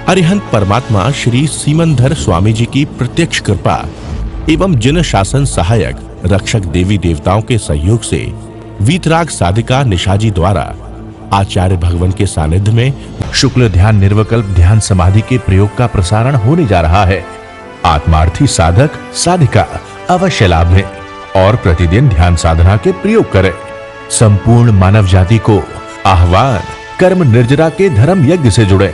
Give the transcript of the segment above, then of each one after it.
अरिहंत परमात्मा श्री सीमंधर स्वामी जी की प्रत्यक्ष कृपा एवं जन शासन सहायक रक्षक देवी देवताओं के सहयोग से वीतराग साधिका निशाजी द्वारा आचार्य भगवान के सानिध्य में शुक्ल ध्यान निर्विकल्प ध्यान समाधि के प्रयोग का प्रसारण होने जा रहा है। आत्मार्थी साधक साधिका अवश्य लाभ लें और प्रतिदिन ध्यान साधना के प्रयोग करें। संपूर्ण मानव जाति को आह्वान, कर्म निर्जरा के धर्म यज्ञ से जुड़े।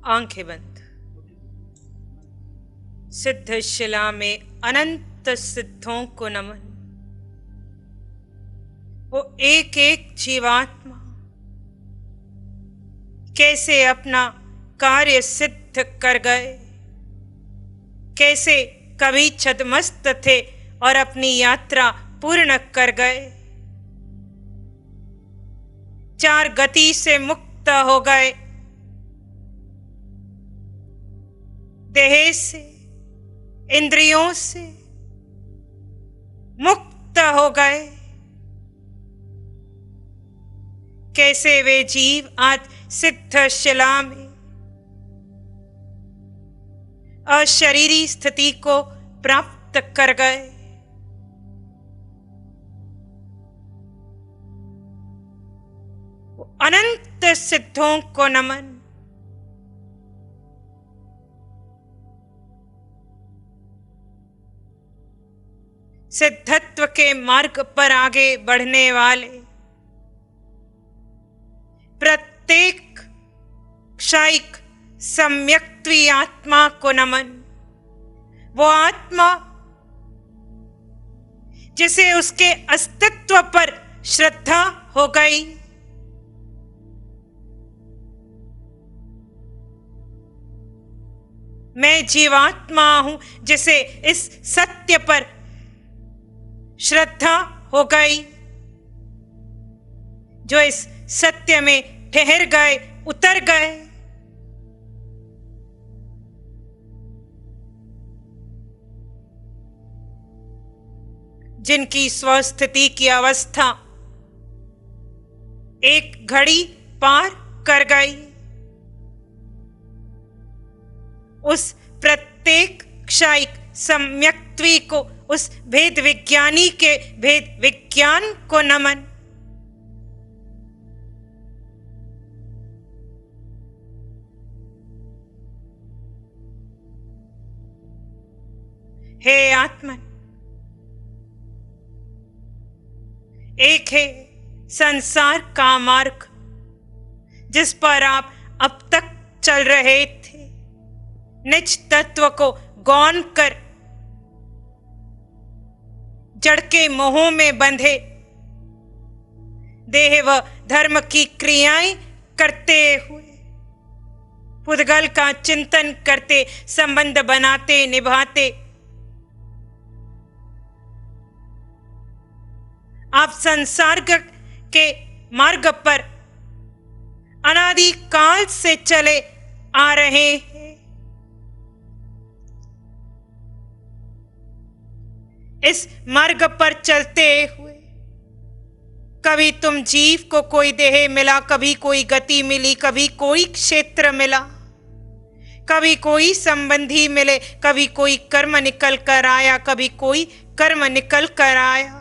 आंखें बंद। सिद्ध शिला में अनंत सिद्धों को नमन। वो एक एक जीवात्मा कैसे अपना कार्य सिद्ध कर गए, कैसे कभी छद्मस्त थे और अपनी यात्रा पूर्ण कर गए, चार गति से मुक्त हो गए, देह से इंद्रियों से मुक्त हो गए। कैसे वे जीव आज सिद्ध शिला में अशरीरी स्थिति को प्राप्त कर गए। अनंत सिद्धों को नमन। सिद्धत्व के मार्ग पर आगे बढ़ने वाले प्रत्येक क्षयिक सम्यक्त्वी आत्मा को नमन। वो आत्मा जिसे उसके अस्तित्व पर श्रद्धा हो गई, मैं जीवात्मा हूं जिसे इस सत्य पर श्रद्धा हो गई, जो इस सत्य में ठहर गए, उतर गए। जिनकी स्वस्थिति की अवस्था एक घड़ी पार कर गई, उस प्रत्येक क्षयिक सम्यक्त्वी को, उस भेद विज्ञानी के भेद विज्ञान को नमन। हे आत्मन, एक है संसार का मार्ग जिस पर आप अब तक चल रहे थे, निज तत्व को गौण कर जड़ के मोहों में बंधे, देह व धर्म की क्रियाएं करते हुए, पुद्गल का चिंतन करते, संबंध बनाते, निभाते, आप संसार के मार्ग पर अनादि काल से चले आ रहे हैं। इस मार्ग पर चलते हुए कभी तुम जीव को कोई देह मिला, कभी कोई गति मिली, कभी कोई क्षेत्र मिला, कभी कोई संबंधी मिले, कभी कोई कर्म निकल कर आया, कभी कोई कर्म निकल कर आया।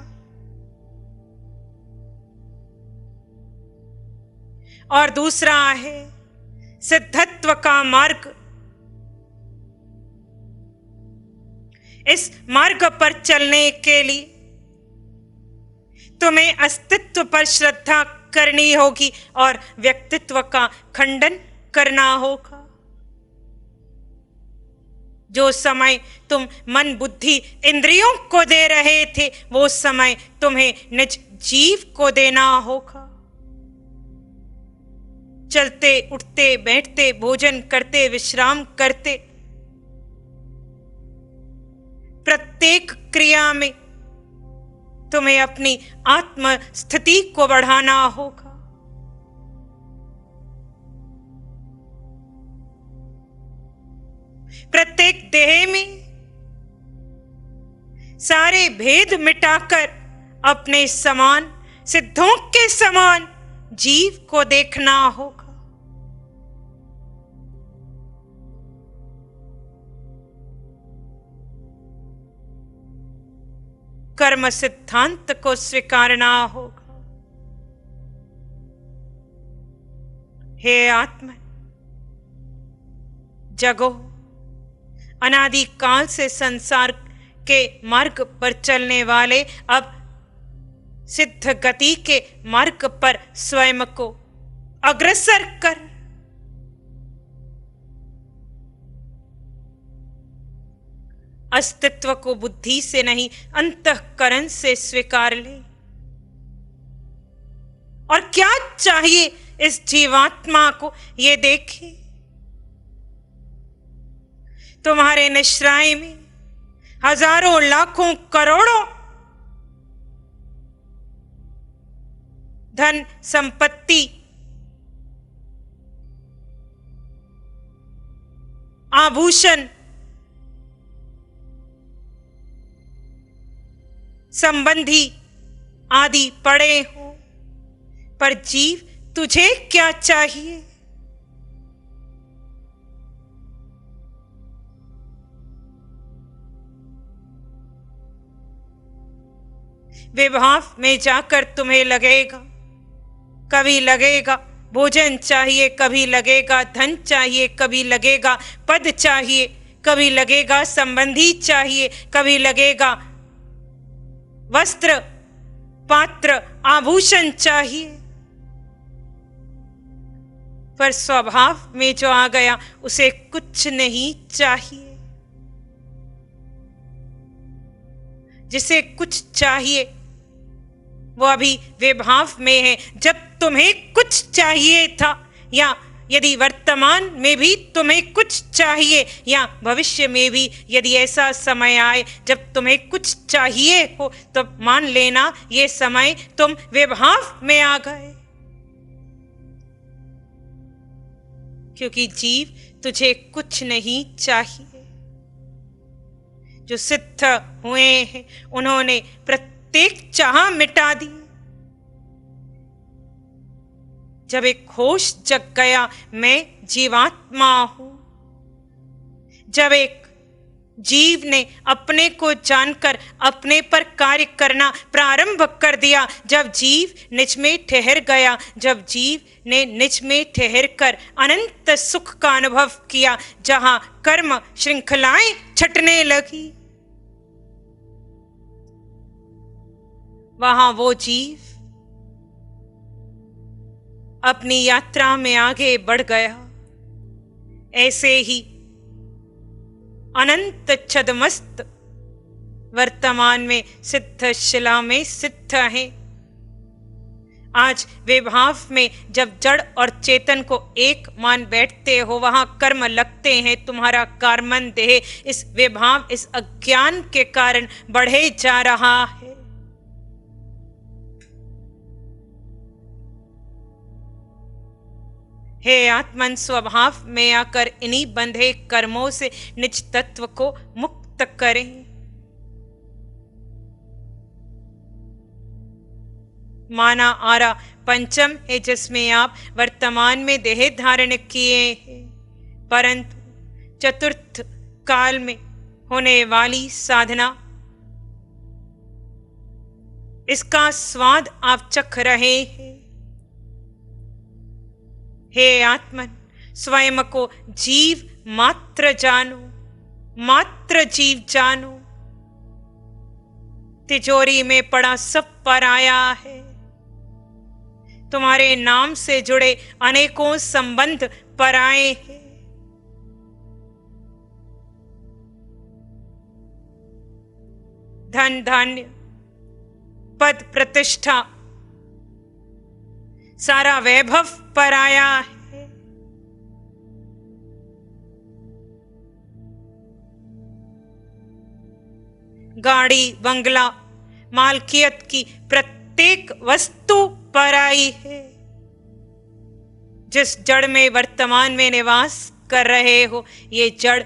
और दूसरा है सिद्धत्व का मार्ग। इस मार्ग पर चलने के लिए तुम्हें अस्तित्व पर श्रद्धा करनी होगी और व्यक्तित्व का खंडन करना होगा। जो समय तुम मन बुद्धि इंद्रियों को दे रहे थे, वो समय तुम्हें निज जीव को देना होगा। चलते, उठते, बैठते, भोजन करते, विश्राम करते, प्रत्येक क्रिया में तुम्हें अपनी आत्म स्थिति को बढ़ाना होगा। प्रत्येक देह में सारे भेद मिटाकर अपने समान, सिद्धों के समान जीव को देखना होगा। कर्म सिद्धांत को स्वीकारना होगा। हे आत्मा, जगो। अनादि काल से संसार के मार्ग पर चलने वाले अब सिद्ध गति के मार्ग पर स्वयं को अग्रसर कर अस्तित्व को बुद्धि से नहीं अंतःकरण से स्वीकार ले। और क्या चाहिए इस जीवात्मा को ये देखे। तुम्हारे निश्राय में हजारों लाखों करोड़ों धन संपत्ति, आभूषण, संबंधी आदि पड़े हो, पर जीव तुझे क्या चाहिए। विभाव में जाकर तुम्हें लगेगा, कभी लगेगा भोजन चाहिए, कभी लगेगा धन चाहिए, कभी लगेगा पद चाहिए, कभी लगेगा संबंधी चाहिए, कभी लगेगा वस्त्र, पात्र, आभूषण चाहिए। पर स्वभाव में जो आ गया उसे कुछ नहीं चाहिए। जिसे कुछ चाहिए वो अभी विभाव में है। जब तुम्हें कुछ चाहिए था, या यदि वर्तमान में भी तुम्हें कुछ चाहिए, या भविष्य में भी यदि ऐसा समय आए जब तुम्हें कुछ चाहिए हो, तो मान लेना ये समय तुम विभाव में आ गए। क्योंकि जीव तुझे कुछ नहीं चाहिए। जो सिद्ध हुए हैं उन्होंने प्रत्येक चाह मिटा दी। जब एक होश जग गया, मैं जीवात्मा हूं। जब एक जीव ने अपने को जानकर अपने पर कार्य करना प्रारंभ कर दिया, जब जीव निज में ठहर गया, जब जीव ने निज में ठहर कर अनंत सुख का अनुभव किया, जहां कर्म श्रृंखलाएं छटने लगी, वहां वो जीव अपनी यात्रा में आगे बढ़ गया। ऐसे ही अनंत छदमस्त वर्तमान में सिद्ध शिला में सिद्ध है। आज विभाव में जब जड़ और चेतन को एक मान बैठते हो, वहां कर्म लगते हैं। तुम्हारा कार्मन देह इस विभाव, इस अज्ञान के कारण बढ़े जा रहा है। हे आत्मन, स्वभाव में आकर इन्हीं बंधे कर्मों से निज तत्व को मुक्त करें। माना आरा पंचम है जिसमें आप वर्तमान में देह धारण किए हैं, परंतु चतुर्थ काल में होने वाली साधना, इसका स्वाद आप चख रहे हैं। हे आत्मन, स्वयं को जीव मात्र जानो, मात्र जीव जानो। तिजोरी में पड़ा सब पराया है। तुम्हारे नाम से जुड़े अनेकों संबंध पराए हैं। धन धान्य, पद प्रतिष्ठा, सारा वैभव पराया है। गाड़ी, बंगला, मालकियत की प्रत्येक वस्तु पराई है। जिस जड़ में वर्तमान में निवास कर रहे हो, ये जड़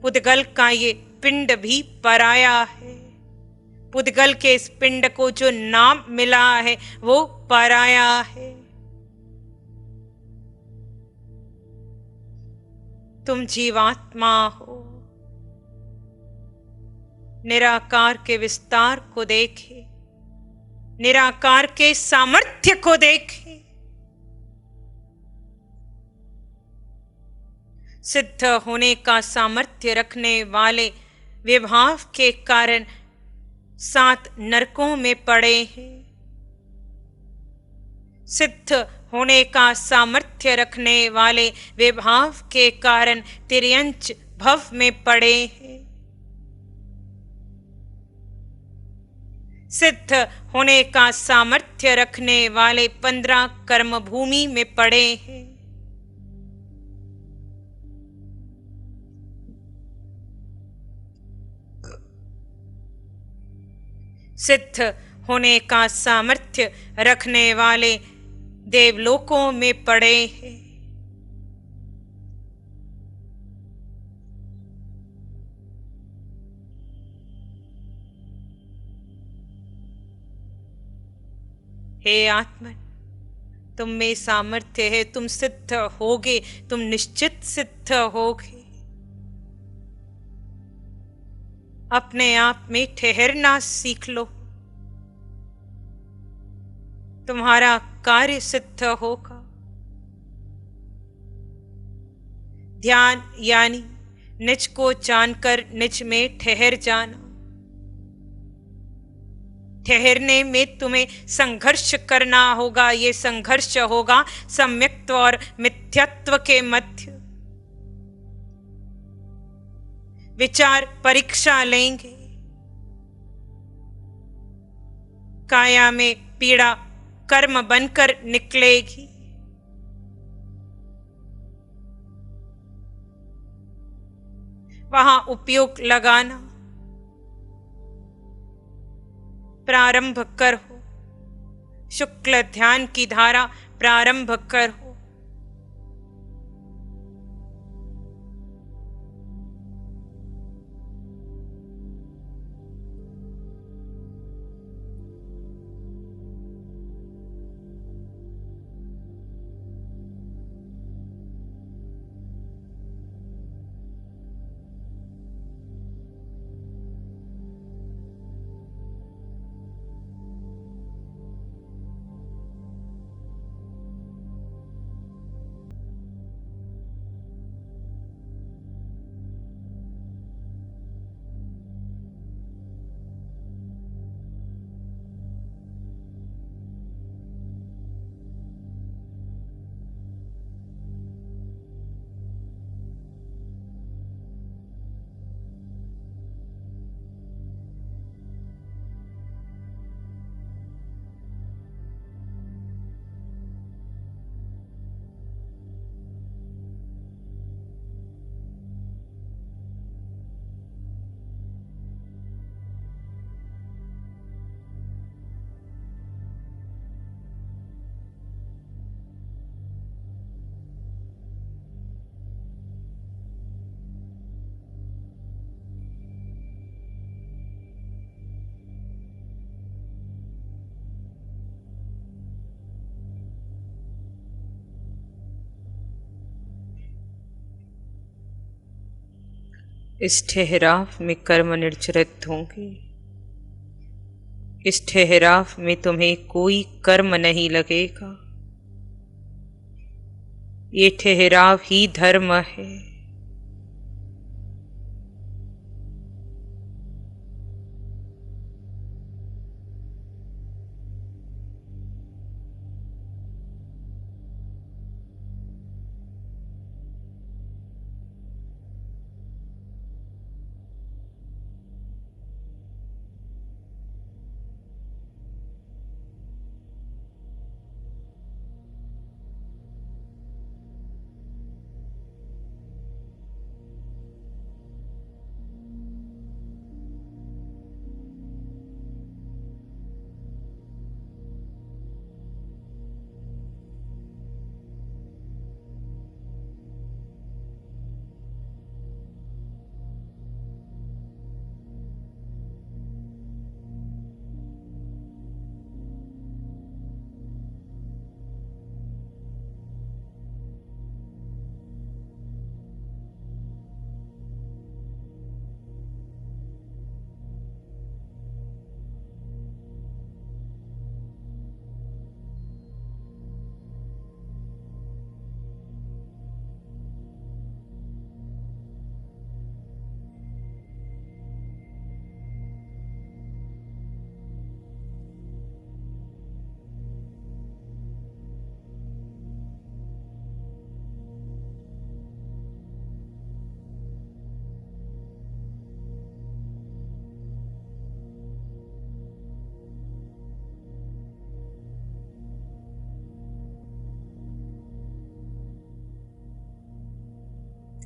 पुद्गल का ये पिंड भी पराया है। पुद्गल के इस पिंड को जो नाम मिला है वो पराया है। तुम जीवात्मा हो। निराकार के विस्तार को देखे, निराकार के सामर्थ्य को देखे। सिद्ध होने का सामर्थ्य रखने वाले विभाव के कारण 7 नरकों में पड़े हैं। सिद्ध होने का सामर्थ्य रखने वाले विभाव के कारण तिर्यंच भव में पड़े हैं। सिद्ध होने का सामर्थ्य रखने वाले 15 कर्म भूमि में पड़े हैं। सिद्ध होने का सामर्थ्य रखने वाले देवलोकों में पड़े हैं। हे आत्मन, तुम में सामर्थ्य है, तुम सिद्ध होगे, तुम निश्चित सिद्ध होगे। अपने आप में ठहरना सीख लो, तुम्हारा कार्य सिद्ध होगा। ध्यान यानी निज को जानकर निज में ठहर जाना। ठहरने में तुम्हें संघर्ष करना होगा। ये संघर्ष होगा सम्यक्त्व और मिथ्यात्व के मध्य। विचार परीक्षा लेंगे। काया में पीड़ा कर्म बनकर निकलेगी। वहां उपयोग लगाना प्रारंभ करो। शुक्ल ध्यान की धारा प्रारंभ करो। इस ठहराव में कर्म निर्जरित होंगे। इस ठहराव में तुम्हें कोई कर्म नहीं लगेगा। ये ठहराव ही धर्म है।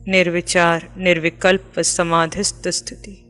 निर्विचार निर्विकल्प समाधिस्थ स्थिति।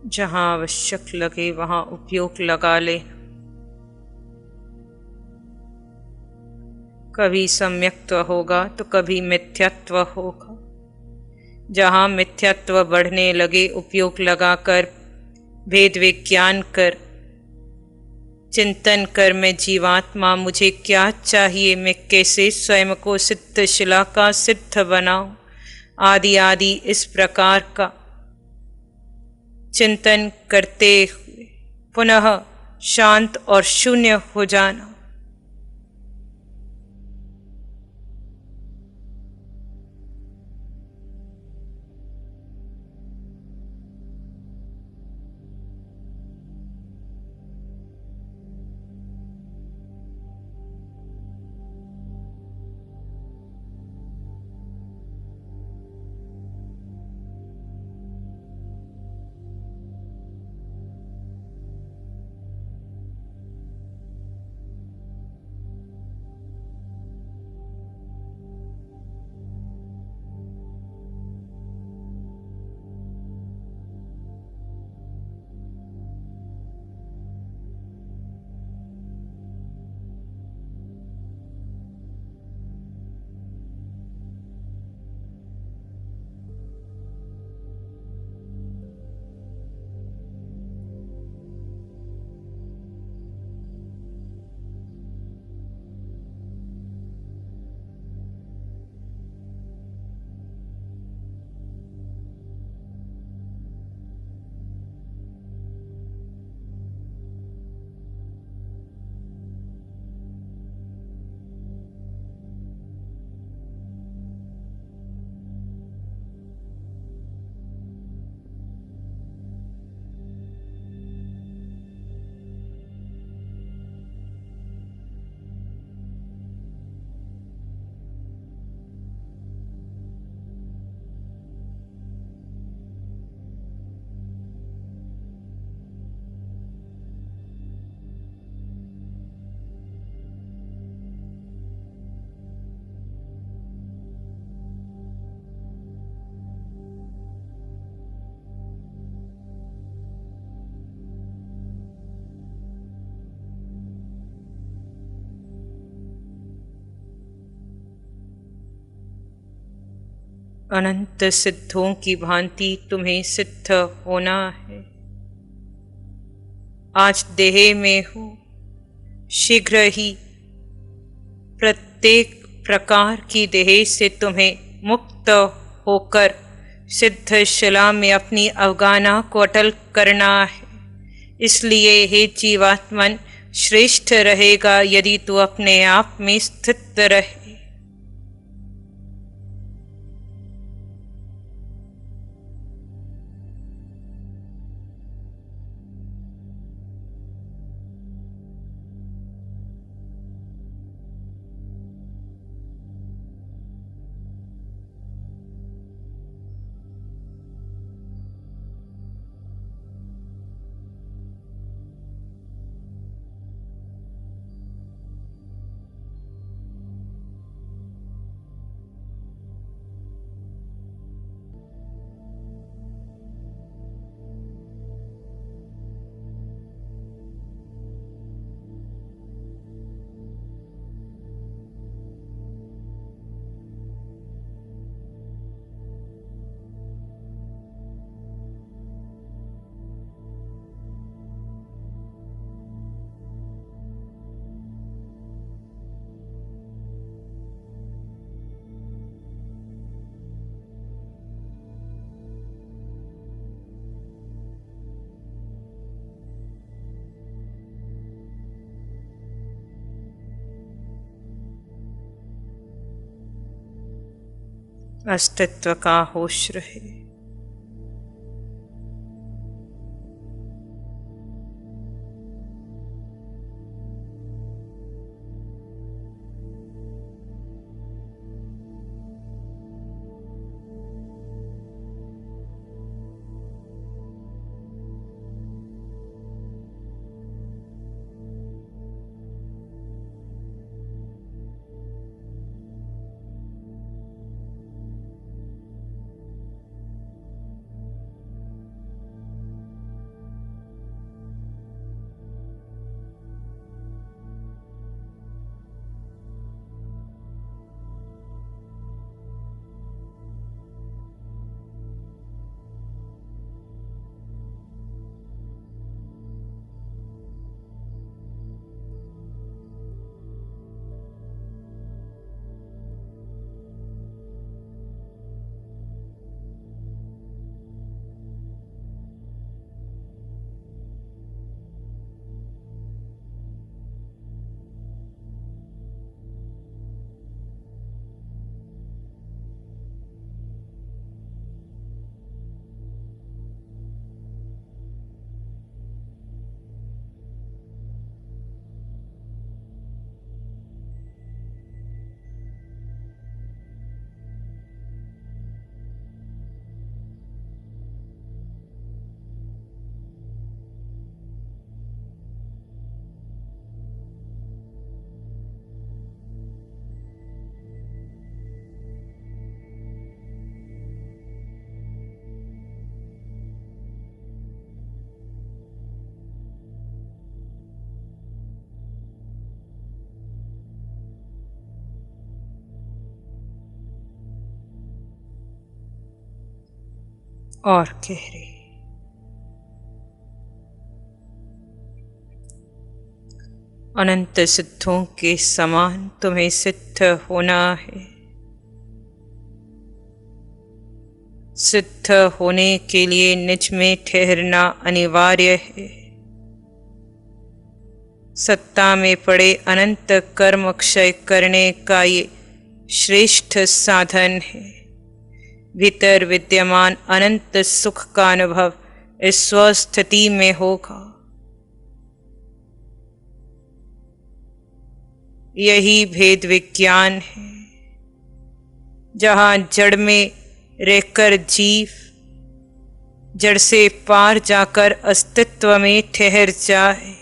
जहां आवश्यक लगे वहां उपयोग लगा ले। कभी सम्यक्त्व होगा तो कभी मिथ्यात्व होगा। जहां मिथ्यात्व बढ़ने लगे उपयोग लगाकर भेद विज्ञान कर, चिंतन कर, मैं जीवात्मा, मुझे क्या चाहिए, मैं कैसे स्वयं को सिद्ध शिला का सिद्ध बनाऊं, आदि आदि इस प्रकार का चिंतन करते हुए पुनः शांत और शून्य हो जाना। अनंत सिद्धों की भांति तुम्हें सिद्ध होना है। आज देह में हो, शीघ्र ही प्रत्येक प्रकार की देह से तुम्हें मुक्त होकर सिद्ध शिला में अपनी अवगाना को अटल करना है। इसलिए हे जीवात्मन, श्रेष्ठ रहेगा यदि तू अपने आप में स्थित रहे। अस्तित्व का होश रहे। और गहरे। अनंत सिद्धों के समान तुम्हें सिद्ध होना है। सिद्ध होने के लिए निज में ठहरना अनिवार्य है। सत्ता में पड़े अनंत कर्म क्षय करने का ये श्रेष्ठ साधन है। भीतर विद्यमान अनंत सुख का अनुभव इस स्वस्थिति में होगा। यही भेद विज्ञान है, जहां जड़ में रहकर जीव जड़ से पार जाकर अस्तित्व में ठहर जाए।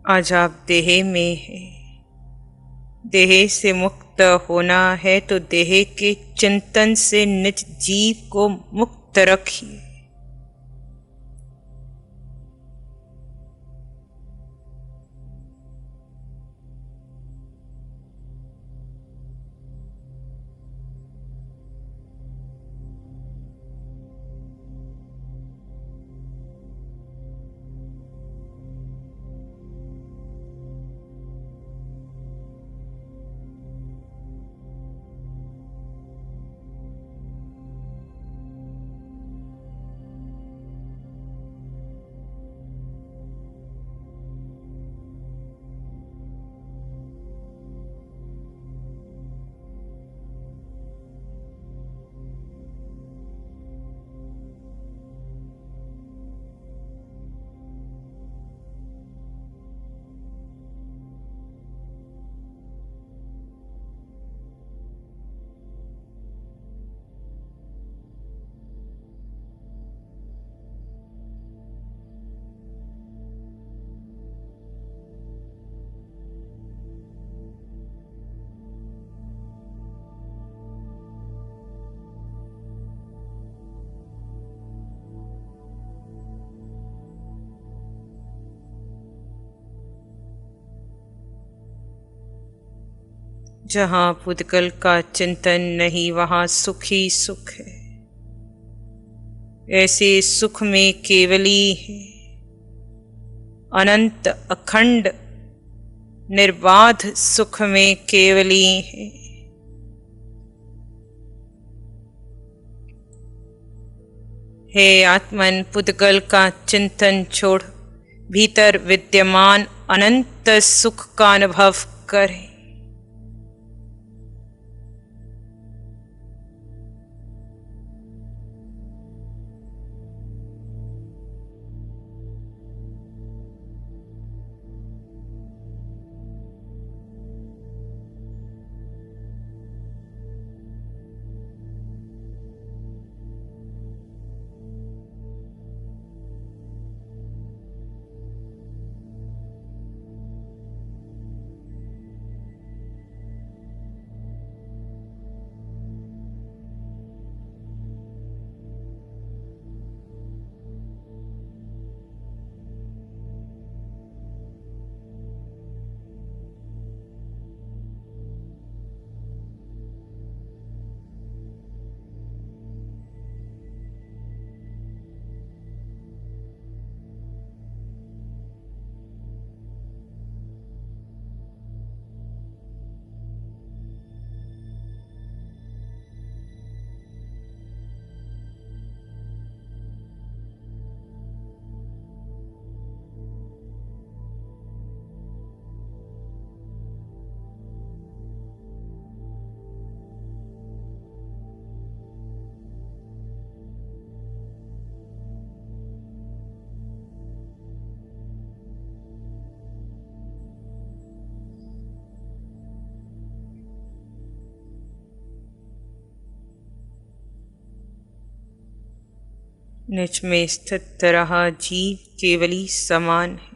आज आप देह में हैं। देह से मुक्त होना है तो देह के चिंतन से निज जीव को मुक्त रखिए। जहाँ पुद्गल का चिंतन नहीं वहाँ सुख ही सुख है। ऐसे सुख में केवली है, अनंत अखंड निर्बाध सुख में केवली है। हे आत्मन, पुद्गल का चिंतन छोड़ भीतर विद्यमान अनंत सुख का अनुभव करें। निज में स्थित रहा जीव केवली समान है।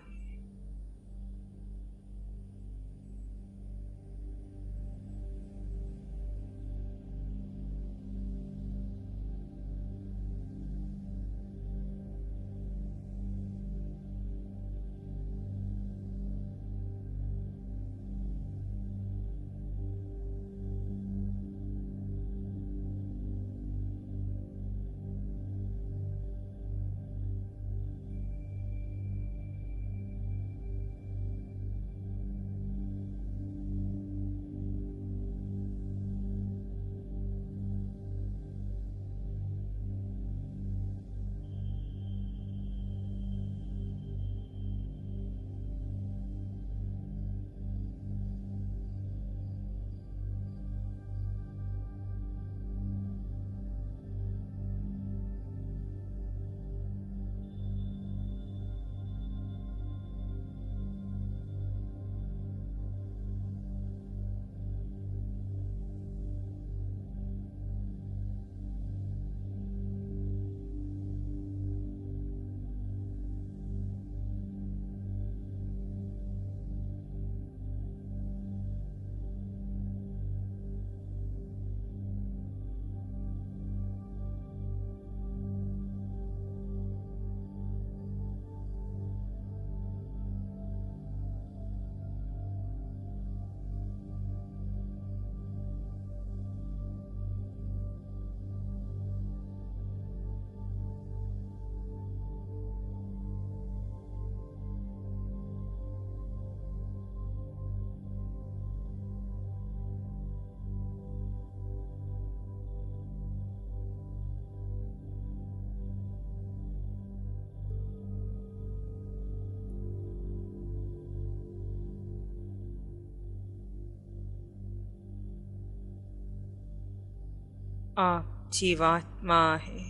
आप जीवात्मा है,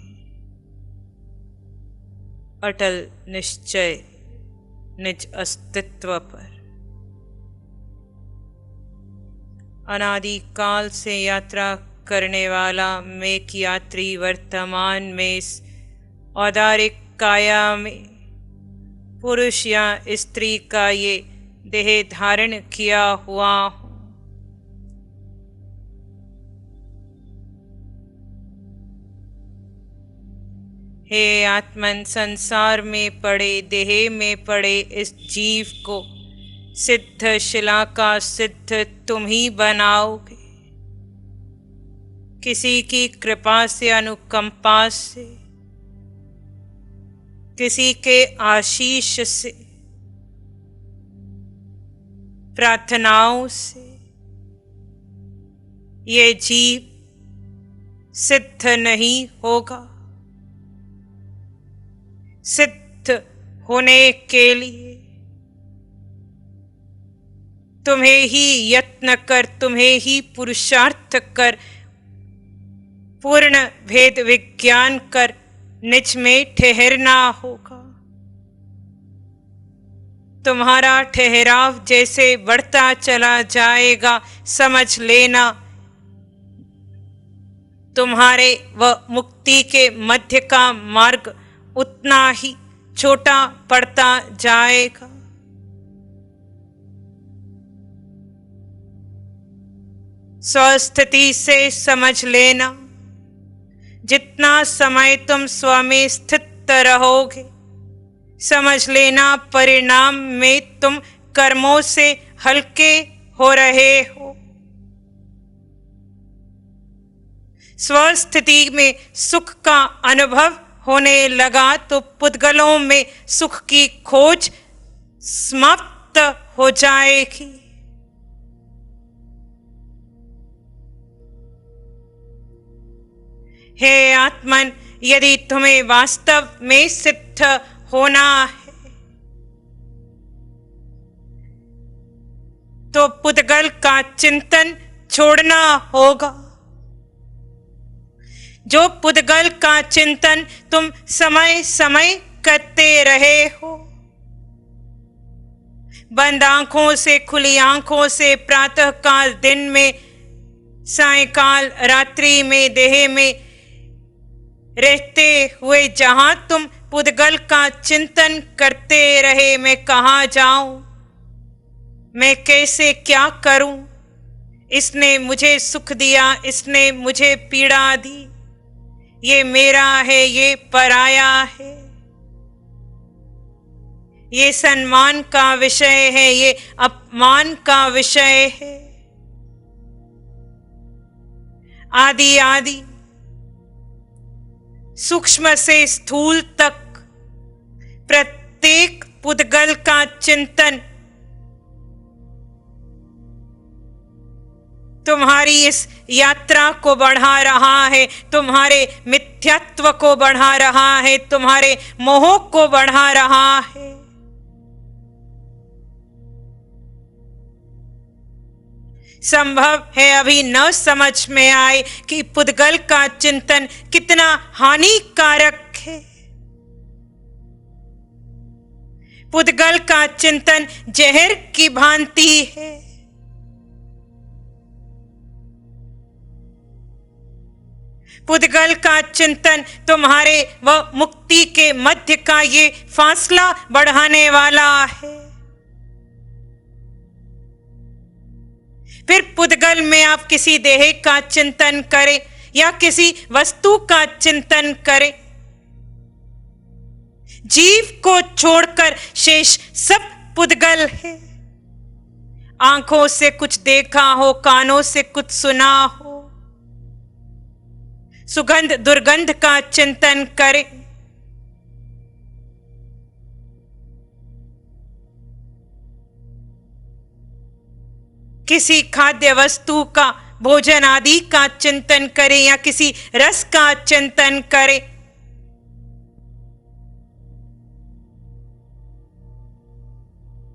अटल निश्चय निज अस्तित्व पर। अनादि काल से यात्रा करने वाला मेक यात्री वर्तमान में इस औदारिक काया में पुरुष या स्त्री का ये देह धारण किया हुआ हूँ। हे आत्मन, संसार में पड़े, देह में पड़े इस जीव को सिद्ध शिला का सिद्ध तुम ही बनाओगे। किसी की कृपा से, अनुकंपा से, किसी के आशीष से, प्रार्थनाओं से ये जीव सिद्ध नहीं होगा। सिद्ध होने के लिए तुम्हें ही यत्न कर, तुम्हें ही पुरुषार्थ कर, पूर्ण भेद विज्ञान कर निज में ठहरना होगा। तुम्हारा ठहराव जैसे बढ़ता चला जाएगा, समझ लेना तुम्हारे व मुक्ति के मध्य का मार्ग उतना ही छोटा पड़ता जाएगा। स्वस्थिति से समझ लेना, जितना समय तुम स्व में स्थित रहोगे, समझ लेना परिणाम में तुम कर्मों से हल्के हो रहे हो। स्वस्थिति में सुख का अनुभव होने लगा तो पुद्गलों में सुख की खोज समाप्त हो जाएगी। हे आत्मन, यदि तुम्हें वास्तव में सिद्ध होना है तो पुद्गल का चिंतन छोड़ना होगा। जो पुद्गल का चिंतन तुम समय समय करते रहे हो, बंद आंखों से, खुली आंखों से, प्रातः काल, दिन में, सायकाल, रात्रि में, देह में रहते हुए जहां तुम पुद्गल का चिंतन करते रहे, मैं कहाँ जाऊं, मैं कैसे क्या करूं, इसने मुझे सुख दिया, इसने मुझे पीड़ा दी, ये मेरा है, ये पराया है, ये सम्मान का विषय है, ये अपमान का विषय है, आदि आदि सूक्ष्म से स्थूल तक प्रत्येक पुद्गल का चिंतन तुम्हारी इस यात्रा को बढ़ा रहा है, तुम्हारे मिथ्यात्व को बढ़ा रहा है, तुम्हारे मोह को बढ़ा रहा है। संभव है अभी न समझ में आए कि पुद्गल का चिंतन कितना हानिकारक है। पुद्गल का चिंतन जहर की भांति है। पुद्गल का चिंतन तुम्हारे व मुक्ति के मध्य का ये फासला बढ़ाने वाला है। फिर पुद्गल में आप किसी देह का चिंतन करें या किसी वस्तु का चिंतन करें, जीव को छोड़कर शेष सब पुद्गल है। आंखों से कुछ देखा हो, कानों से कुछ सुना हो, सुगंध दुर्गंध का चिंतन करें, किसी खाद्य वस्तु का, भोजन आदि का चिंतन करें या किसी रस का चिंतन करें,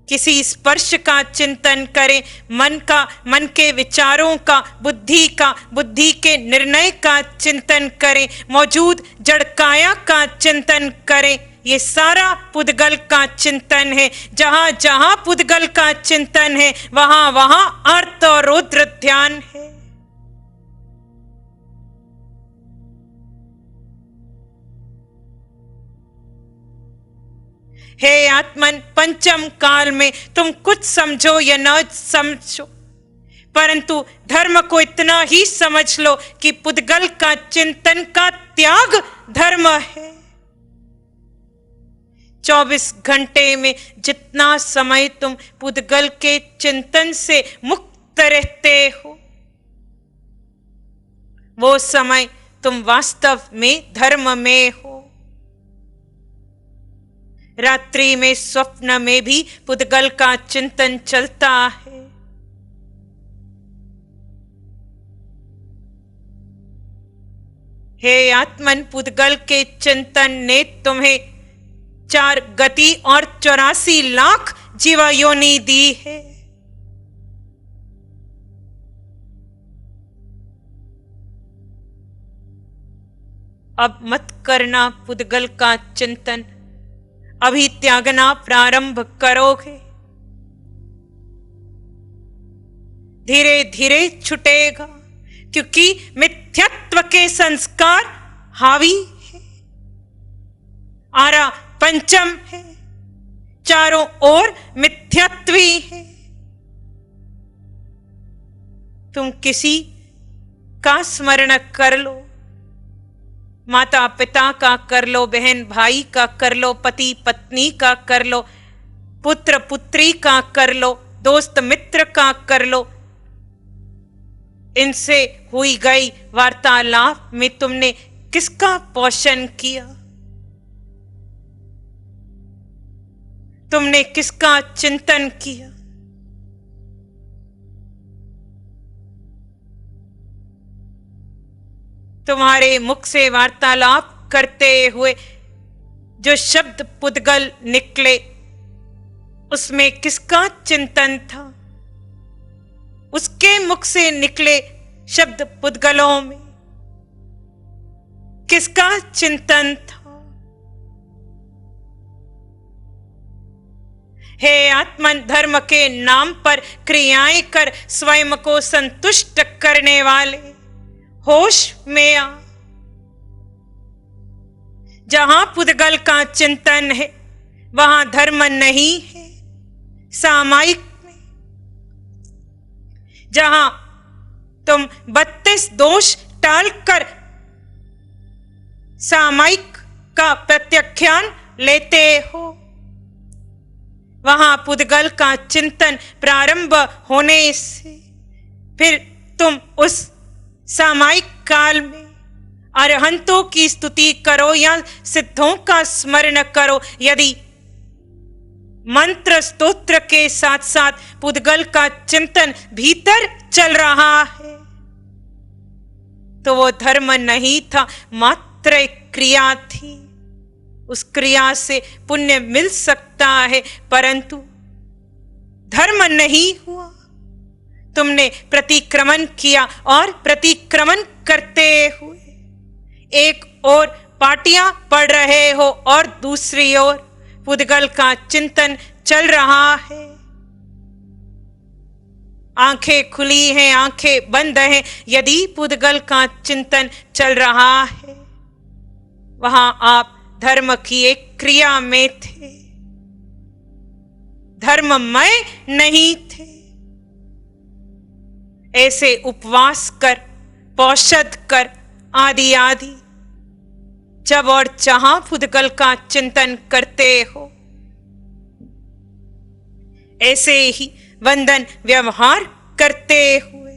किसी स्पर्श का चिंतन करें, मन के विचारों का, बुद्धि के निर्णय का चिंतन करें, मौजूद जड़काया का चिंतन करें। ये सारा पुद्गल का चिंतन है। जहां जहां पुद्गल का चिंतन है वहां वहां अर्थ और रुद्र ध्यान है। हे आत्मन, पंचम काल में तुम कुछ समझो या न समझो, परंतु धर्म को इतना ही समझ लो कि पुद्गल का चिंतन का त्याग धर्म है। 24 घंटे में जितना समय तुम पुद्गल के चिंतन से मुक्त रहते हो, वो समय तुम वास्तव में धर्म में हो। रात्रि में स्वप्न में भी पुद्गल का चिंतन चलता है। हे आत्मन, पुद्गल के चिंतन ने तुम्हें 4 गति और 84 लाख जीवा योनि दी है। अब मत करना पुद्गल का चिंतन, अभी त्यागना प्रारंभ करोगे, धीरे धीरे छुटेगा, क्योंकि मिथ्यात्व के संस्कार हावी है। आरा पंचम है, चारों ओर मिथ्यात्वी है। तुम किसी का स्मरण कर लो, माता पिता का कर लो, बहन भाई का कर लो, पति पत्नी का कर लो, पुत्र पुत्री का कर लो, दोस्त मित्र का कर लो। इनसे हुई गई वार्तालाप में तुमने किसका पोषण किया? तुमने किसका चिंतन किया? तुम्हारे मुख से वार्तालाप करते हुए जो शब्द पुद्गल निकले, उसमें किसका चिंतन था? उसके मुख से निकले शब्द पुद्गलों में किसका चिंतन था? हे आत्मन, धर्म के नाम पर क्रियाएं कर स्वयं को संतुष्ट करने वाले, होश में आ। जहां पुद्गल का चिंतन है वहां धर्म नहीं है। सामायिक में जहां तुम 32 दोष टालकर सामायिक का प्रत्याख्यान लेते हो, वहां पुद्गल का चिंतन प्रारंभ होने से फिर तुम उस सामायिक काल में अरहंतों की स्तुति करो या सिद्धों का स्मरण करो। यदि मंत्र स्तोत्र के साथ साथ पुद्गल का चिंतन भीतर चल रहा है तो वो धर्म नहीं था, मात्र एक क्रिया थी। उस क्रिया से पुण्य मिल सकता है परंतु धर्म नहीं हुआ। तुमने प्रतिक्रमण किया और प्रतिक्रमण करते हुए एक ओर पाटियां पढ़ रहे हो और दूसरी ओर पुद्गल का चिंतन चल रहा है। आंखें खुली हैं, आंखें बंद हैं। यदि पुद्गल का चिंतन चल रहा है वहां आप धर्म की एक क्रिया में थे, धर्ममय नहीं थे। ऐसे उपवास कर, पौषध कर, आदि आदि जब और जहां पुद्गल का चिंतन करते हो, ऐसे ही वंदन व्यवहार करते हुए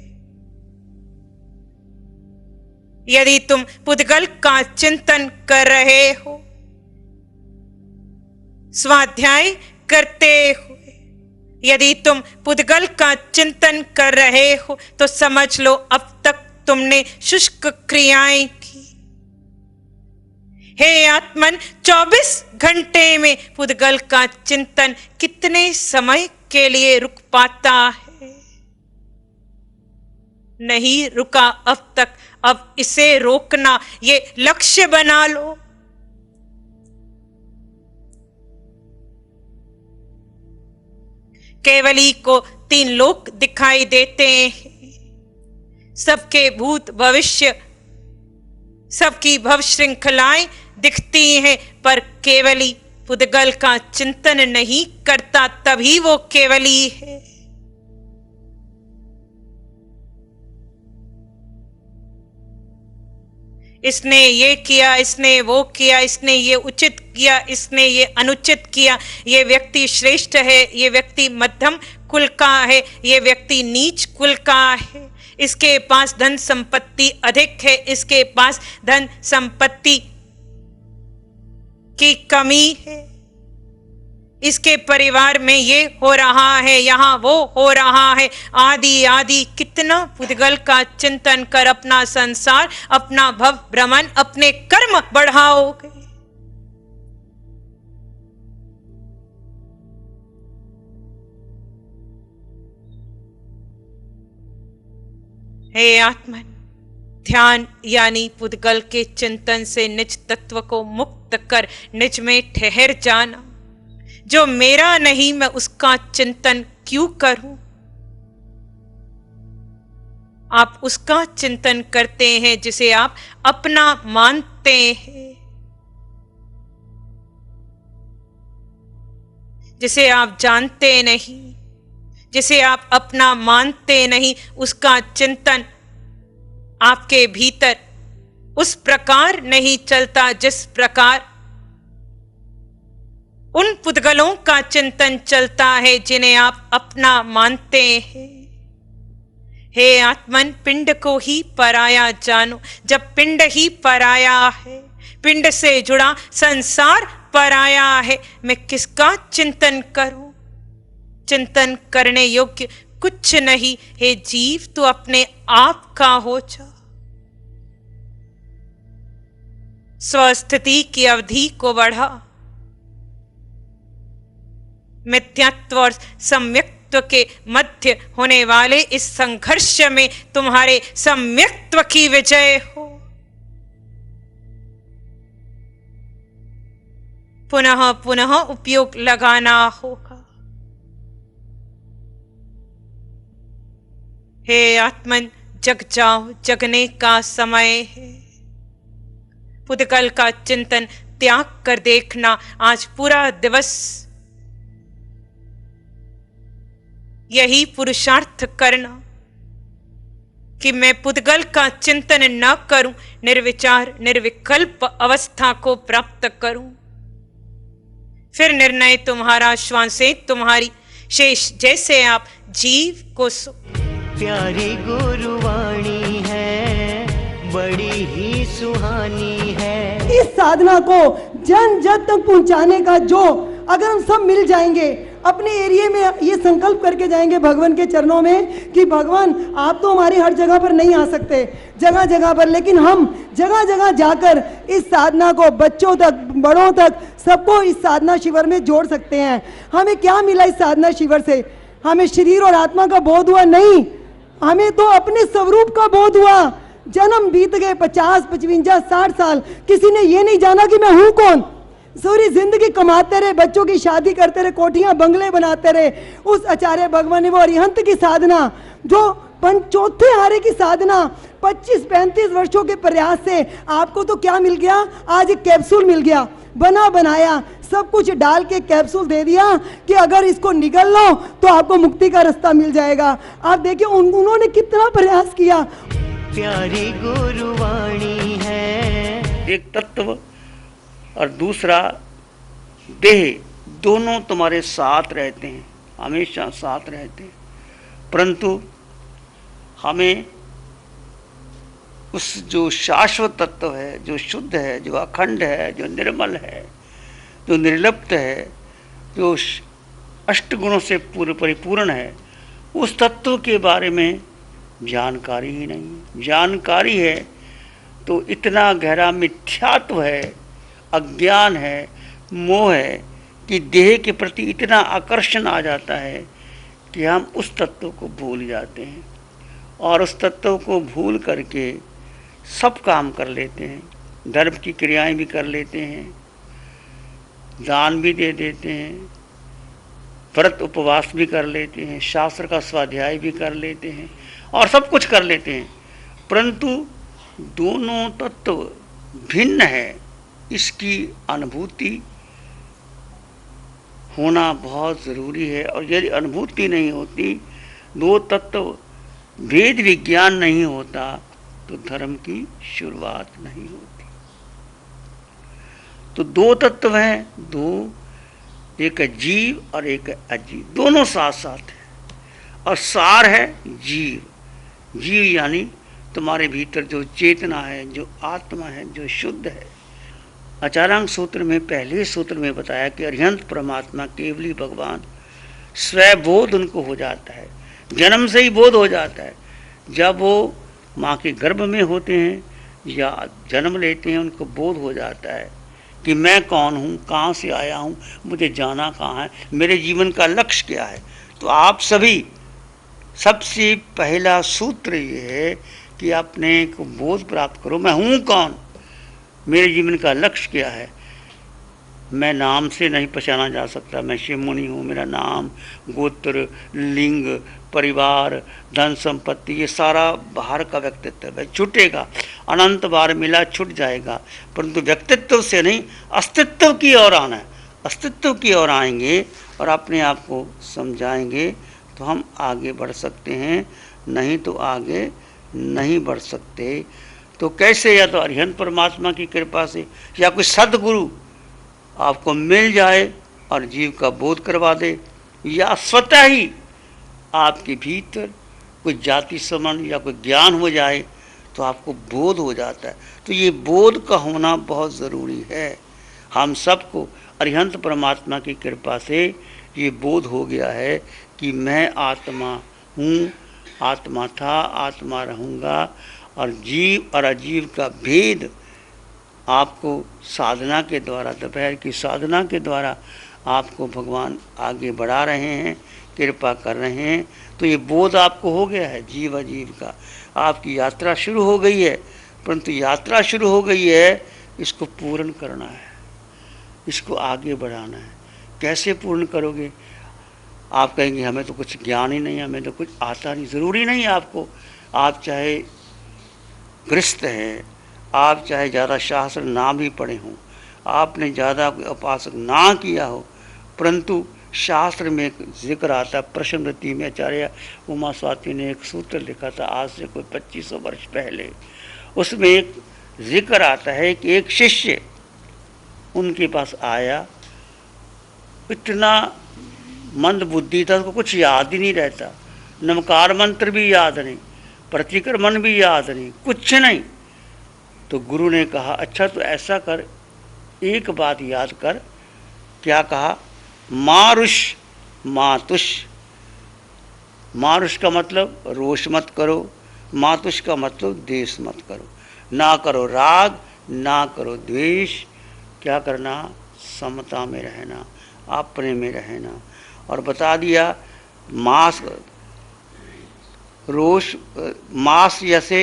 यदि तुम पुद्गल का चिंतन कर रहे हो, स्वाध्याय करते हुए यदि तुम पुद्गल का चिंतन कर रहे हो तो समझ लो अब तक तुमने शुष्क क्रियाएं की। हे आत्मन, 24 घंटे में पुद्गल का चिंतन कितने समय के लिए रुक पाता है? नहीं रुका अब तक। अब इसे रोकना ये लक्ष्य बना लो। केवली को 3 लोक दिखाई देते हैं, सबके भूत भविष्य, सबकी भव श्रृंखलाएं दिखती हैं, पर केवली पुद्गल का चिंतन नहीं करता, तभी वो केवली है। इसने ये किया, इसने वो किया, इसने ये उचित किया, इसने ये अनुचित किया, ये व्यक्ति श्रेष्ठ है, ये व्यक्ति मध्यम कुल का है, ये व्यक्ति नीच कुल का है, इसके पास धन संपत्ति अधिक है, इसके पास धन संपत्ति की कमी है, इसके परिवार में ये हो रहा है, यहाँ वो हो रहा है, आदि आदि। कितना पुद्गल का चिंतन कर अपना संसार, अपना भव भ्रमण, अपने कर्म बढ़ाओगे। हे आत्मन, ध्यान यानी पुद्गल के चिंतन से निज तत्व को मुक्त कर निज में ठहर जाना। जो मेरा नहीं मैं उसका चिंतन क्यों करूं? आप उसका चिंतन करते हैं जिसे आप अपना मानते हैं, जिसे आप जानते नहीं, जिसे आप अपना मानते नहीं, उसका चिंतन आपके भीतर उस प्रकार नहीं चलता जिस प्रकार उन पुद्गलों का चिंतन चलता है जिन्हें आप अपना मानते हैं। हे आत्मन, पिंड को ही पराया जानो। जब पिंड ही पराया है, पिंड से जुड़ा संसार पराया है, मैं किसका चिंतन करूं? चिंतन करने योग्य कुछ नहीं। हे जीव, तू अपने आप का हो जा। स्वस्थिति की अवधि को बढ़ा। मिथ्यात्व और सम्यक्त्व के मध्य होने वाले इस संघर्ष में तुम्हारे सम्यक्त्व की विजय हो। पुनः पुनः उपयोग लगाना होगा। हे आत्मन, जग जाओ, जगने का समय है। पुद्गल का चिंतन त्याग कर देखना। आज पूरा दिवस यही पुरुषार्थ करना कि मैं पुद्गल का चिंतन न करूं, निर्विचार निर्विकल्प अवस्था को प्राप्त करूं। फिर निर्णय तुम्हारा, श्वासें तुम्हारी, शेष जैसे आप जीव को सो। प्यारी गुरुवाणी है, बड़ी ही सुहानी है। इस साधना को जन जन तक पहुंचाने का जो, अगर हम सब मिल जाएंगे, अपने एरिया में ये संकल्प करके जाएंगे भगवान के चरणों में कि भगवान आप तो हमारी हर जगह पर नहीं आ सकते, जगह जगह पर, लेकिन हम जगह जगह जाकर इस साधना को बच्चों तक, बड़ों तक, सबको इस साधना शिविर में जोड़ सकते हैं। हमें क्या मिला इस साधना शिविर से? हमें शरीर और आत्मा का बोध हुआ नहीं, हमें तो अपने स्वरूप का बोध हुआ। जन्म बीत गए 50, 55, 60 साल, किसी ने ये नहीं जाना कि मैं हूं कौन। सारी जिंदगी कमाते रहे, बच्चों की शादी करते रहे, कोठियां बंगले बनाते रहे। उस आचार्य भगवान ने वो अरिहंत की साधना, जो चौथे हारे की साधना, 25-35 वर्षों के प्रयास से आपको तो क्या मिल गया? आज एक कैप्सूल मिल गया, बना बनाया सब कुछ डाल के कैप्सूल दे दिया कि अगर इसको निगल लो तो आपको मुक्ति का रास्ता मिल जाएगा। आप देखिए उन्होंने कितना प्रयास किया। प्यारी गुरुवाणी है। एक तत्व और दूसरा देह, दोनों तुम्हारे साथ रहते हैं, हमेशा साथ रहते हैं, परंतु हमें उस जो शाश्वत तत्व है, जो शुद्ध है, जो अखंड है, जो निर्मल है, जो निर्लिप्त है, जो अष्टगुणों से पूर्ण परिपूर्ण है, उस तत्व के बारे में जानकारी ही नहीं। जानकारी है तो इतना गहरा मिथ्यात्व है, अज्ञान है, मोह है कि देह के प्रति इतना आकर्षण आ जाता है कि हम उस तत्व को भूल जाते हैं और उस तत्व को भूल करके सब काम कर लेते हैं, धर्म की क्रियाएं भी कर लेते हैं, दान भी दे देते हैं, व्रत उपवास भी कर लेते हैं, शास्त्र का स्वाध्याय भी कर लेते हैं और सब कुछ कर लेते हैं, परंतु दोनों तत्व भिन्न है, इसकी अनुभूति होना बहुत ज़रूरी है। और यदि अनुभूति नहीं होती, दो तत्व भेद विज्ञान नहीं होता, तो धर्म की शुरुआत नहीं होती। तो दो तत्व हैं, दो, एक है जीव और एक है अजीव, दोनों साथ साथ है। और सार है जीव। जीव यानी तुम्हारे भीतर जो चेतना है, जो आत्मा है, जो शुद्ध है। आचार्यांग सूत्र में पहले सूत्र में बताया कि अरिहंत परमात्मा केवली भगवान, स्वबोध उनको हो जाता है, जन्म से ही बोध हो जाता है। जब वो माँ के गर्भ में होते हैं या जन्म लेते हैं, उनको बोध हो जाता है कि मैं कौन हूँ, कहाँ से आया हूँ, मुझे जाना कहाँ है, मेरे जीवन का लक्ष्य क्या है। तो आप सभी, सबसे पहला सूत्र ये है कि अपने को बोध प्राप्त करो, मैं हूँ कौन, मेरे जीवन का लक्ष्य क्या है। मैं नाम से नहीं पहचाना जा सकता, मैं शिव मुनि हूँ, मेरा नाम, गोत्र, लिंग, परिवार, धन संपत्ति, ये सारा बाहर का व्यक्तित्व है, छूटेगा, अनंत बार मिला छूट जाएगा। परंतु व्यक्तित्व से नहीं, अस्तित्व की ओर आना है। अस्तित्व की ओर आएंगे और अपने आप को समझाएंगे तो हम आगे बढ़ सकते हैं, नहीं तो आगे नहीं बढ़ सकते। तो कैसे, या तो अरिहंत परमात्मा की कृपा से, या कोई सद्गुरु आपको मिल जाए और जीव का बोध करवा दे, या स्वतः ही आपके भीतर कोई जाति समन या कोई ज्ञान हो जाए तो आपको बोध हो जाता है। तो ये बोध का होना बहुत ज़रूरी है। हम सबको अरिहंत परमात्मा की कृपा से ये बोध हो गया है कि मैं आत्मा हूँ, आत्मा था, आत्मा रहूँगा, और जीव और अजीव का भेद आपको साधना के द्वारा, दोपहर की साधना के द्वारा आपको भगवान आगे बढ़ा रहे हैं, कृपा कर रहे हैं। तो ये बोध आपको हो गया है जीव अजीव का, आपकी यात्रा शुरू हो गई है। परंतु यात्रा शुरू हो गई है, इसको पूर्ण करना है, इसको आगे बढ़ाना है। कैसे पूर्ण करोगे? आप कहेंगे हमें तो कुछ ज्ञान ही नहीं, हमें तो कुछ आता नहीं। ज़रूरी नहीं आपको, आप चाहे गृहस्थ हैं, आप चाहे ज़्यादा शास्त्र ना भी पढ़े हों, आपने ज़्यादा उपासक ना किया हो, परंतु शास्त्र में एक जिक्र आता है, प्रश्नवृत्ति में आचार्य उमा स्वाति ने एक सूत्र लिखा था आज से कोई 2500 वर्ष पहले। उसमें एक जिक्र आता है कि एक शिष्य उनके पास आया, इतना मंद बुद्धि था, उसको कुछ याद ही नहीं रहता, नमकार मंत्र भी याद नहीं, प्रतिक्रमण भी याद नहीं, कुछ नहीं। तो गुरु ने कहा अच्छा तो ऐसा कर, एक बात याद कर। क्या कहा? मारुष मातुष। मारुष का मतलब रोष मत करो, मातुष का मतलब द्वेष मत करो। ना करो राग, ना करो द्वेष। क्या करना? समता में रहना, अपने में रहना। और बता दिया मास, रोष, मास जैसे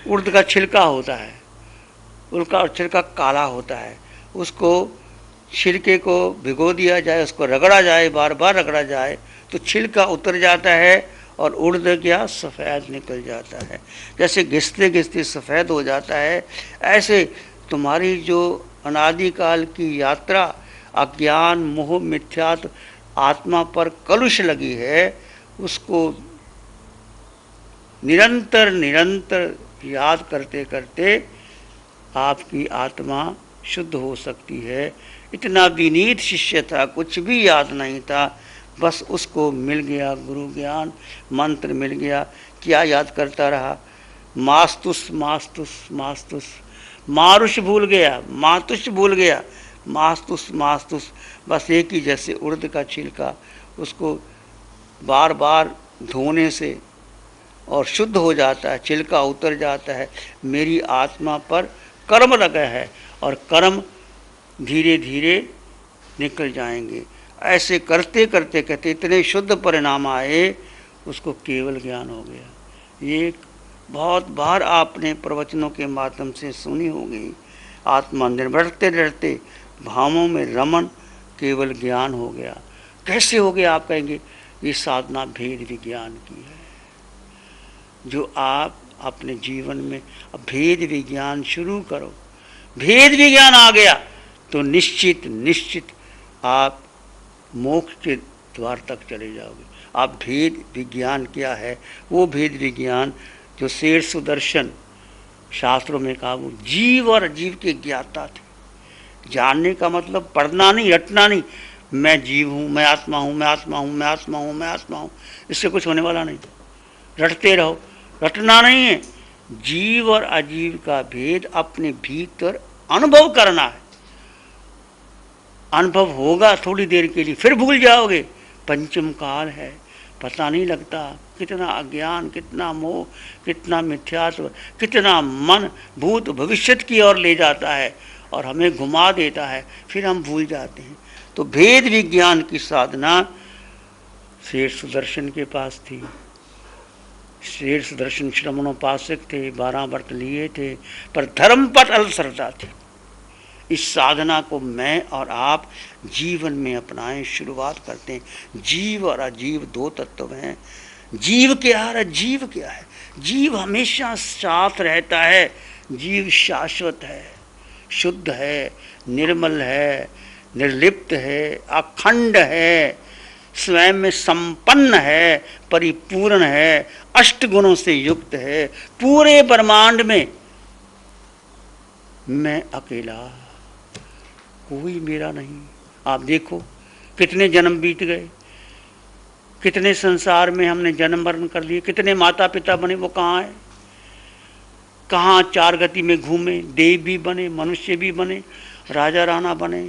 उर्द का छिलका होता है, उसका छिलका काला होता है, उसको छिलके को भिगो दिया जाए, उसको रगड़ा जाए, बार बार रगड़ा जाए तो छिलका उतर जाता है और उर्द क्या सफ़ेद निकल जाता है। जैसे घिसते घिसते सफ़ेद हो जाता है, ऐसे तुम्हारी जो अनादिकाल की यात्रा अज्ञान मोह मिथ्यात्व आत्मा पर कलुष लगी है, उसको निरंतर निरंतर याद करते करते आपकी आत्मा शुद्ध हो सकती है। इतना विनीत शिष्य था, कुछ भी याद नहीं था, बस उसको मिल गया गुरु ज्ञान, मंत्र मिल गया। क्या याद करता रहा? मास्तुस मास्तुस मास्तुस। मारुष भूल गया, मातुष भूल गया, मास्तुस मास्तुस। बस एक ही, जैसे उर्द का छिलका, उसको बार बार धोने से और शुद्ध हो जाता है, छिलका उतर जाता है। मेरी आत्मा पर कर्म लगा है और कर्म धीरे धीरे निकल जाएंगे। ऐसे करते करते कहते इतने शुद्ध परिणाम आए, उसको केवल ज्ञान हो गया। ये बहुत बार आपने प्रवचनों के माध्यम से सुनी होगी। आत्मा निर्भरते रहते भावों में रमन, केवल ज्ञान हो गया। कैसे हो गया? आप कहेंगे ये साधना भेद विज्ञान की है, जो आप अपने जीवन में भेद विज्ञान शुरू करो। भेद विज्ञान आ गया तो निश्चित निश्चित आप मोक्ष के द्वार तक चले जाओगे। आप भेद विज्ञान क्या है? वो भेद विज्ञान जो शेर सुदर्शन शास्त्रों में कहा, वो जीव और अजीव के ज्ञाता थे। जानने का मतलब पढ़ना नहीं, रटना नहीं, मैं जीव हूँ, मैं आत्मा हूँ, मैं आत्मा हूँ, मैं आत्मा हूँ, मैं आत्मा हूँ, इससे कुछ होने वाला नहीं। रटते रहो, रटना नहीं है। जीव और अजीव का भेद अपने भीतर अनुभव करना है। अनुभव होगा थोड़ी देर के लिए, फिर भूल जाओगे। पंचम काल है, पता नहीं लगता कितना अज्ञान, कितना मोह, कितना मिथ्यात्व, कितना मन भूत भविष्य की ओर ले जाता है और हमें घुमा देता है, फिर हम भूल जाते हैं। तो भेद विज्ञान की साधना शेर सुदर्शन के पास थी। शेर सुदर्शन श्रमणोपासक थे, 12 व्रत लिए थे, पर धर्म पर अल श्रद्धा थी। इस साधना को मैं और आप जीवन में अपनाएं, शुरुआत करते हैं। जीव और अजीव दो तत्व हैं। जीव क्या है, जीव क्या है? जीव हमेशा साथ रहता है। जीव शाश्वत है, शुद्ध है, निर्मल है, निर्लिप्त है, अखंड है, स्वयं में संपन्न है, परिपूर्ण है, अष्ट गुणों से युक्त है। पूरे ब्रह्मांड में मैं अकेला, कोई मेरा नहीं। आप देखो कितने जन्म बीत गए, कितने संसार में हमने जन्म मरण कर लिए, कितने माता पिता बने, वो कहाँ है? कहाँ चार गति में घूमे, देव भी बने, मनुष्य भी बने, राजा राणा बने,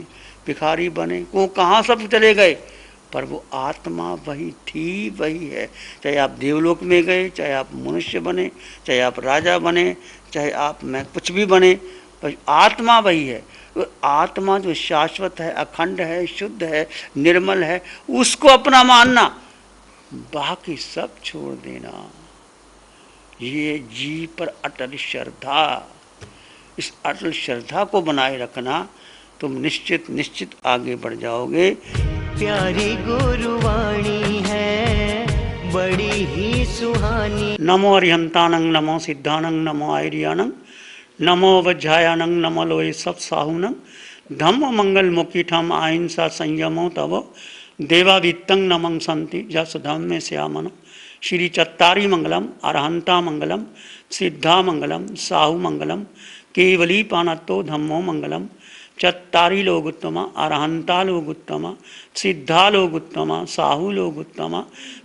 भिखारी बने, वो कहाँ सब चले गए? पर वो आत्मा वही थी, वही है। चाहे आप देवलोक में गए, चाहे आप मनुष्य बने, चाहे आप राजा बने, चाहे आप मैं कुछ भी बने, पर आत्मा वही है। वो आत्मा जो शाश्वत है, अखंड है, शुद्ध है, निर्मल है, उसको अपना मानना, बाकी सब छोड़ देना। ये जीव पर अटल श्रद्धा, इस अटल श्रद्धा को बनाए रखना, तुम निश्चित निश्चित आगे बढ़ जाओगे। प्यारी गुरुवाणी है, बड़ी ही सुहानी। नमो अरिहंतानंग, नमो सिद्धानंग, नमो आयरियानंग, नमो वज्रायानंग, नमो लोये सब साहुनंग। धम्म मंगल मुखीठम अहिंसा संयमो तव देवावित्तं नमं संति जस धम्मे श्यामन। श्री चत्तारी मंगलम, अरहंता मंगलम, सिद्धा मंगलम, साहु मंगलम, केवली पानत्तो धम्मो मंगलम। चत्तारी लोग उत्तम, अरहंता लोग उत्तम, सिद्धा लोग उत्तम, साहु लोग उत्तम,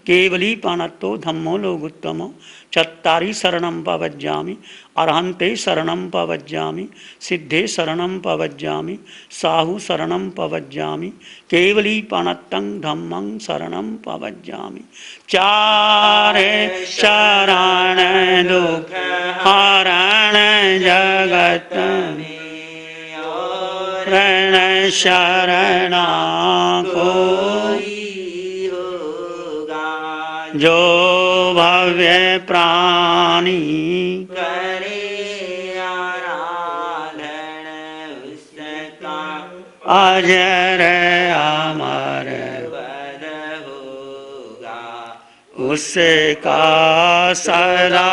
केवली पानत्तो धम्मो लोग उत्तम। चत्तारी शरणं पवज्जामि, अरहंते शरणं पवज्जामि, सिद्धे शरणं पवज्जामि, साहु शरणं पवज्जामि, केवली पानत्तं धम्मं शरणं पवज्जामि। चारे शरण दुख हरण जगत में रण शरणा कोई होगा, जो भव्य प्राणी करे आराधन उसका अजर अमर पद होगा, उसका सदा